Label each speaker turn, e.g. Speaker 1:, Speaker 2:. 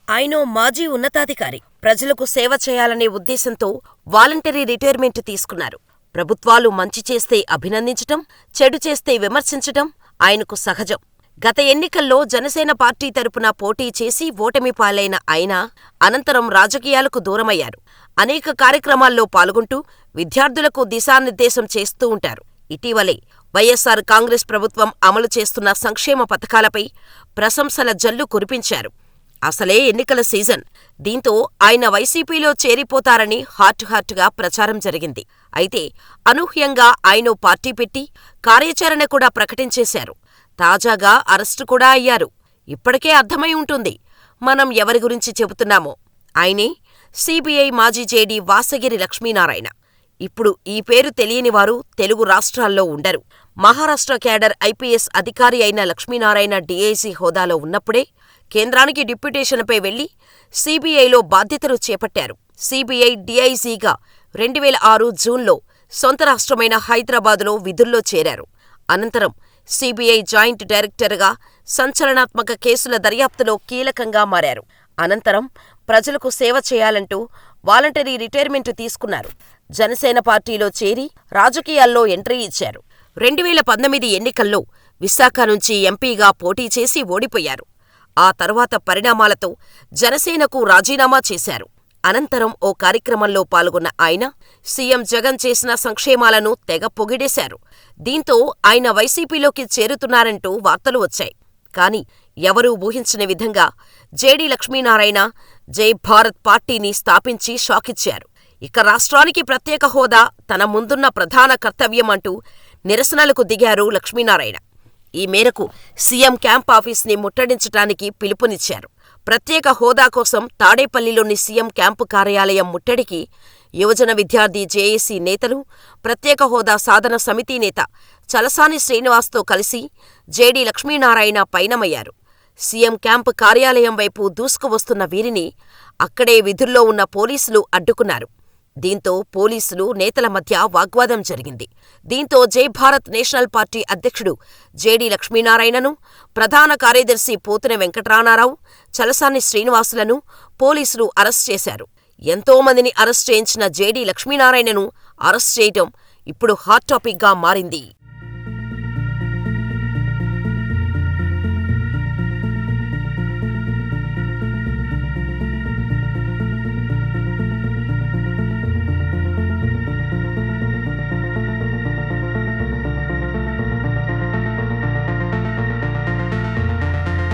Speaker 1: ఆయనో మాజీ ఉన్నతాధికారి. ప్రజలకు సేవ చేయాలనే ఉద్దేశంతో వాలంటరీ రిటైర్మెంట్ తీసుకున్నారు. ప్రభుత్వాలు మంచి చేస్తే అభినందించటం, చెడు చేస్తే విమర్శించటం ఆయనకు సహజం. గత ఎన్నికల్లో జనసేన పార్టీ తరపున పోటీ చేసి ఓటమి పాలైన ఆయన అనంతరం రాజకీయాలకు దూరమయ్యారు. అనేక కార్యక్రమాల్లో పాల్గొంటూ విద్యార్థులకు దిశానిర్దేశం చేస్తూ ఉంటారు. ఇటీవలే వైఎస్సార్ కాంగ్రెస్ ప్రభుత్వం అమలు చేస్తున్న సంక్షేమ పథకాలపై ప్రశంసల జల్లు కురిపించారు. అసలే ఎన్నికల సీజన్. దీంతో ఆయన వైసీపీలో చేరిపోతారని హాటుగా ప్రచారం జరిగింది. అయితే అనూహ్యంగా ఆయనో పార్టీ పెట్టి కార్యాచరణ కూడా ప్రకటించేశారు. తాజాగా అరెస్టు కూడా అయ్యారు. ఇప్పటికే అర్థమై ఉంటుంది మనం ఎవరి గురించి చెబుతున్నామో. ఆయనే సీబీఐ మాజీ జేడీ వాసగిరి లక్ష్మీనారాయణ. ఇప్పుడు ఈ పేరు తెలియనివారు తెలుగు రాష్ట్రాల్లో ఉండరు. మహారాష్ట్ర క్యాడర్ ఐపీఎస్ అధికారి అయిన లక్ష్మీనారాయణ డీఐజీ హోదాలో ఉన్నప్పుడే కేంద్రానికి డిప్యూటేషన్పై వెళ్లి సీబీఐలో బాధ్యతలు చేపట్టారు. సీబీఐ డీఐజీగా 2006 జూన్లో సొంత రాష్ట్రమైన హైదరాబాదులో విధుల్లో చేరారు. అనంతరం సీబీఐ జాయింట్ డైరెక్టర్గా సంచలనాత్మక కేసుల దర్యాప్తులో కీలకంగా మారారు. అనంతరం ప్రజలకు సేవ చేయాలంటూ వాలంటరీ రిటైర్మెంట్ తీసుకున్నారు. జనసేన పార్టీలో చేరి రాజకీయాల్లో ఎంట్రీ ఇచ్చారు. 2019 ఎన్నికల్లో విశాఖ నుంచి ఎంపీగా పోటీ చేసి ఓడిపోయారు. ఆ తర్వాత పరిణామాలతో జనసేనకు రాజీనామా చేశారు. అనంతరం ఓ కార్యక్రమంలో పాల్గొన్న ఆయన సీఎం జగన్ చేసిన సంక్షేమాలను తెగ పొగిడేశారు. దీంతో ఆయన వైసీపీలోకి చేరుతున్నారంటూ వార్తలు వచ్చాయి. కాని ఎవరూ ఊహించని విధంగా జేడీ లక్ష్మీనారాయణ జై భారత్ పార్టీని స్థాపించి షాకిచ్చారు. ఇక రాష్ట్రానికి ప్రత్యేక హోదా తన ముందున్న ప్రధాన కర్తవ్యం అంటూ నిరసనలకు దిగారు లక్ష్మీనారాయణ. ఈ మేరకు సీఎం క్యాంప్ ఆఫీస్ని ముట్టడించటానికి పిలుపునిచ్చారు. ప్రత్యేక హోదా కోసం తాడేపల్లిలోని సీఎం క్యాంపు కార్యాలయం ముట్టడికి యువజన విద్యార్థి జేఏసీ నేతలు, ప్రత్యేక హోదా సాధన సమితి నేత చలసాని శ్రీనివాస్తో కలిసి జేడీ లక్ష్మీనారాయణ పయనమయ్యారు. సీఎం క్యాంపు కార్యాలయం వైపు దూసుకువస్తున్న వీరిని అక్కడే విధుల్లో ఉన్న పోలీసులు అడ్డుకున్నారు. దీంతో పోలీసులు, నేతల మధ్య వాగ్వాదం జరిగింది. దీంతో జై భారత్ నేషనల్ పార్టీ అధ్యక్షుడు జేడీ లక్ష్మీనారాయణను, ప్రధాన కార్యదర్శి పోతున వెంకటరామారావు, చలసాని శ్రీనివాసులను పోలీసులు అరెస్ట్ చేశారు. ఎంతోమందిని అరెస్ట్ చేయించిన జేడీ లక్ష్మీనారాయణను అరెస్ట్ చేయటం ఇప్పుడు హాట్ టాపిక్గా మారింది.